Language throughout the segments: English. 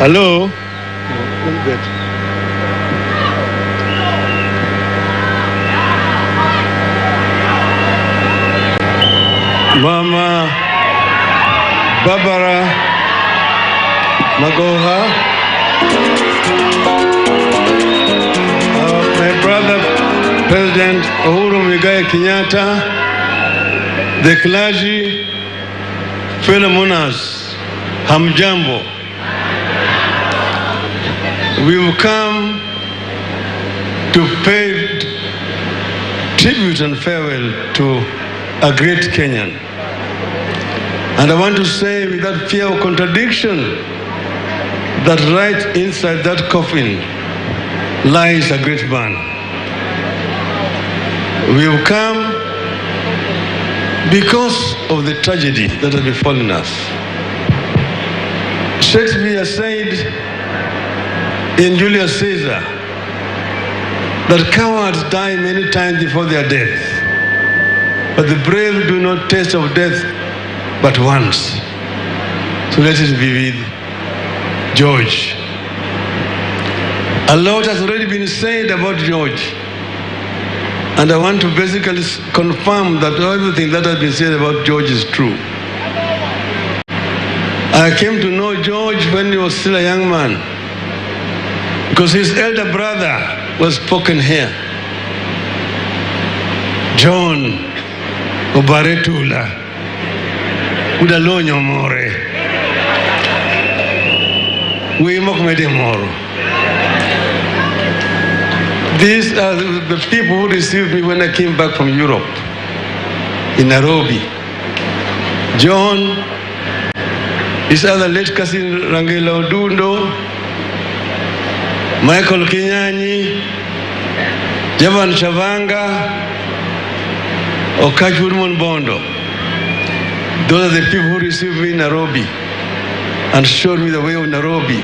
Hello? Mama Barbara Magoha, my brother President Uhuru Muigai Kenyatta, the clergy, fellow monarchs, hamjambo. We've come to pay tribute and farewell to a great Kenyan. And I want to say without fear of contradiction that right inside that coffin lies a great man. We've come because of the tragedy that has befallen us. Shakespeare said in Julius Caesar that cowards die many times before their death, but the brave do not taste of death but once. So let it be with George. A lot has already been said about George, and I want to basically confirm that everything that has been said about George is true. I came to know George when he was still a young man, because his elder brother was spoken here, John Obaretula Udalonyo More Wimokmede Moro. These are the people who received me when I came back from Europe, in Nairobi. John, his other late cousin Raila Odinga, Michael Kinyanyi, Javan Chavanga, Okachurman Bondo. Those are the people who received me in Nairobi and showed me the way of Nairobi.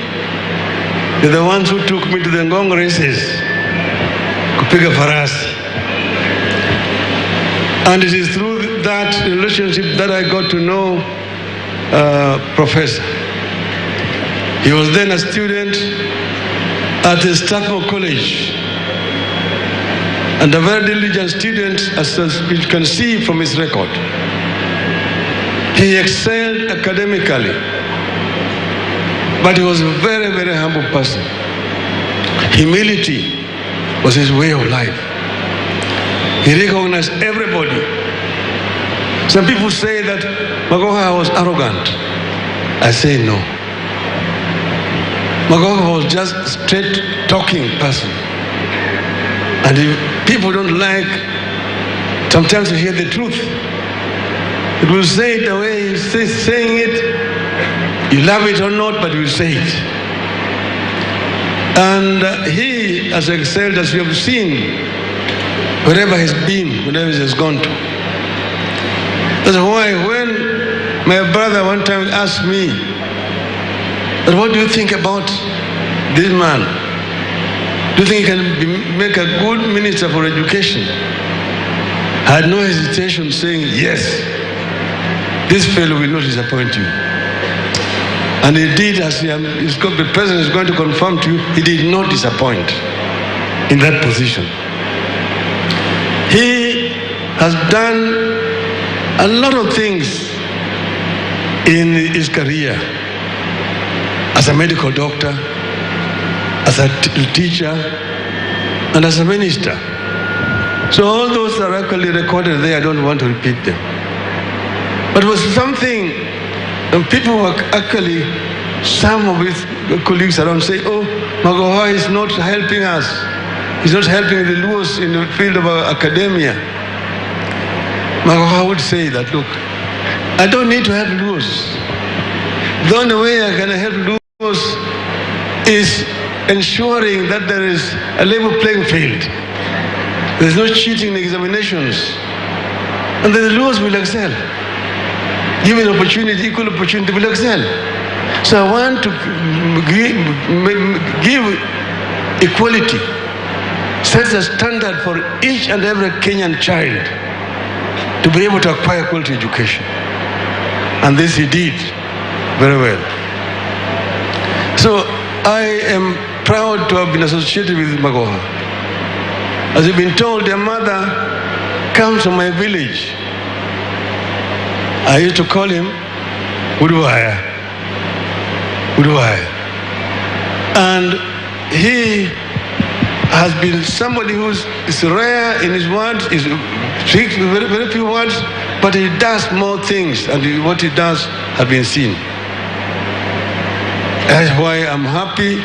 They're the ones who took me to the Ngong races, Kupiga Farasi. And it is through that relationship that I got to know Professor. He was then a student at the Strathmore College, and a very diligent student, as you can see from his record. He excelled academically, but he was a very, very humble person. Humility was his way of life. He recognized everybody. Some people say that Magoha was arrogant. I say no. Magoha was just a straight-talking person. And if people don't like sometimes to hear the truth, it will say it the way he's saying it. You love it or not, but you say it. And he has excelled, as you have seen, wherever he's been, wherever he has gone to. That's why when my brother one time asked me, "But what do you think about this man? Do you think he can make a good minister for education?" I had no hesitation saying, "Yes, this fellow will not disappoint you." And he did, as the president is going to confirm to you, he did not disappoint in that position. He has done a lot of things in his career, as a medical doctor, as a teacher, and as a minister. So all those are actually recorded there. I don't want to repeat them. But it was something, and people were actually, some of his colleagues around say, "Oh, Magoha is not helping us. He's not helping the Luos in the field of academia." Magoha would say that, "Look, I don't need to help Luos. The only way I can help Luos is ensuring that there is a level playing field. There's no cheating in examinations. And then the Luos will excel. Given opportunity, equal opportunity, will excel. So I want to give equality, set a standard for each and every Kenyan child to be able to acquire quality education." And this he did very well. So I am proud to have been associated with Magoha. As you've been told, their mother comes from my village. I used to call him Uduwaya. Uduwaya. And he has been somebody who's rare in his words, he speaks very, very few words, but he does more things, and what he does has been seen. That's why I'm happy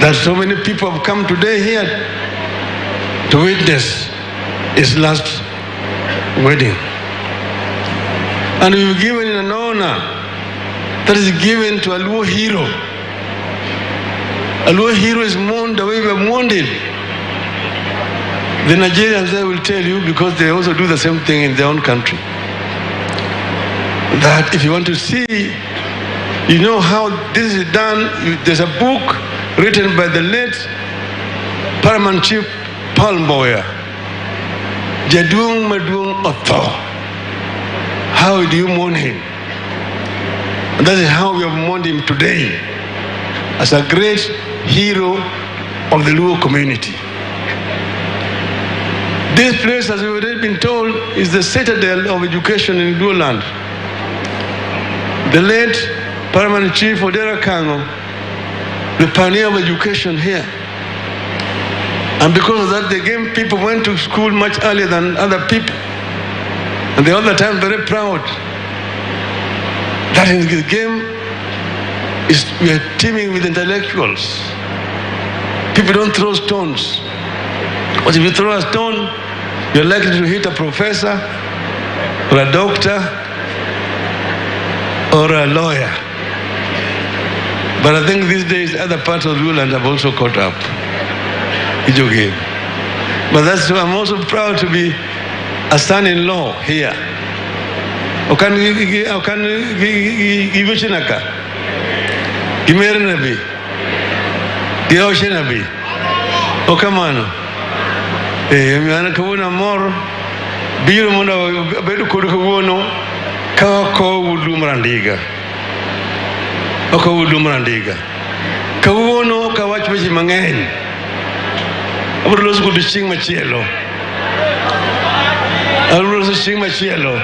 that so many people have come today here to witness his last wedding. And we've given an honor that is given to a Luo hero. A Luo hero is mourned the way we have mourned him. The Nigerians, they will tell you, because they also do the same thing in their own country, that if you want to see, you know how this is done. There's a book written by the late Paramount Chief Palmboya, Jadung Madung Otho. How do you mourn him? And that is how we have mourned him today, as a great hero of the Luo community. This place, as we've already been told, is the citadel of education in Luo land. The late Paramount Chief Odera Kango, the pioneer of education here. And because of that, the Game people went to school much earlier than other people. And they're all the time very proud that in the Game we are teeming with intellectuals. People don't throw stones. But if you throw a stone, you're likely to hit a professor or a doctor or a lawyer. But I think these days other parts of the world have also caught up. But that's why I'm also proud to be a son-in-law here. Okan Gibushinaka, Gimernabi, Gioshinabi, Okamano, Mianakuna more, Birumuna Bedukuruno, Kako Wudumrandiga. Oko Wudumrandiga. Kawono Kawachmichi Mangain. I would also go to sing my cielo. I would also sing my cielo.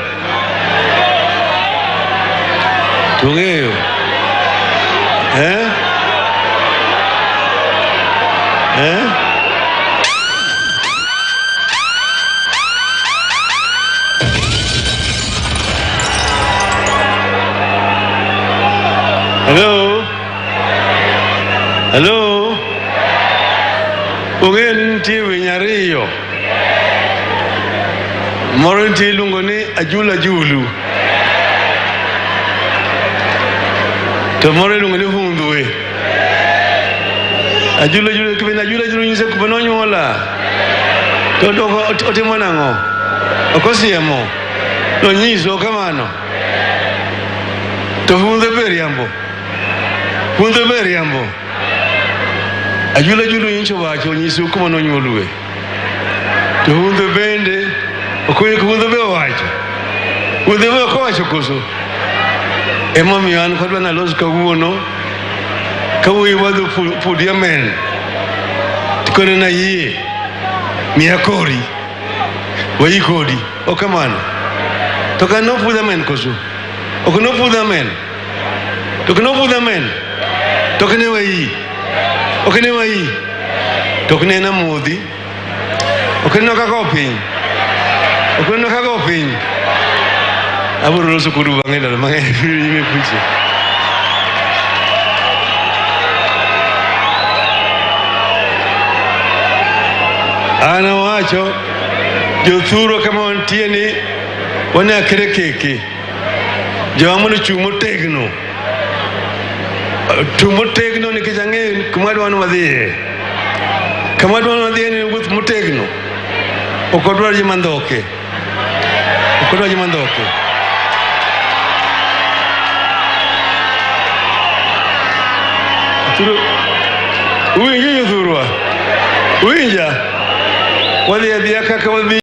Tugeo. Eh? Eh? Hello? Hello? Ungen tiwi nyariyo. Moro ti lungoni ajula julu. To moro lungoni hunduwe. Ajula julu kibena ajula julu nyise kubanonyo wala. To doko otimonango. Okosiemo. No nyiso kamano. To hunde beriambo. Hunde beriambo. Ajula julu incho wacho nyisi ukuma no nyoluwe. To hunde bende okoye hunde be wacho. Hunde be ko wacho koso. Ema mian ko na los ka wuono. Ka wi wadu pudia men. Tikone na yie. Miakori. Wai kodi. Okamano. To ka no pudia men koso. Okono pudia men. To ka no pudia men. To ka ne wai. Okay, why? Talking na modi. Okay, no kakopin. Okay, no kakopin. Abu rosu kuru bangela mange ime kuche. Ana wacho jothuro kama wantieni wana kerekeke. Jawamu chumo tegno. Tumutegno ni kijange kumadu wanu wadhiye. Kumadu wanu wadhiye ni nguth mutegno. Okodwa jimandoke. Okodwa jimandoke. Turu. Uinja yuthurwa. Uinja. Wali ya diaka kama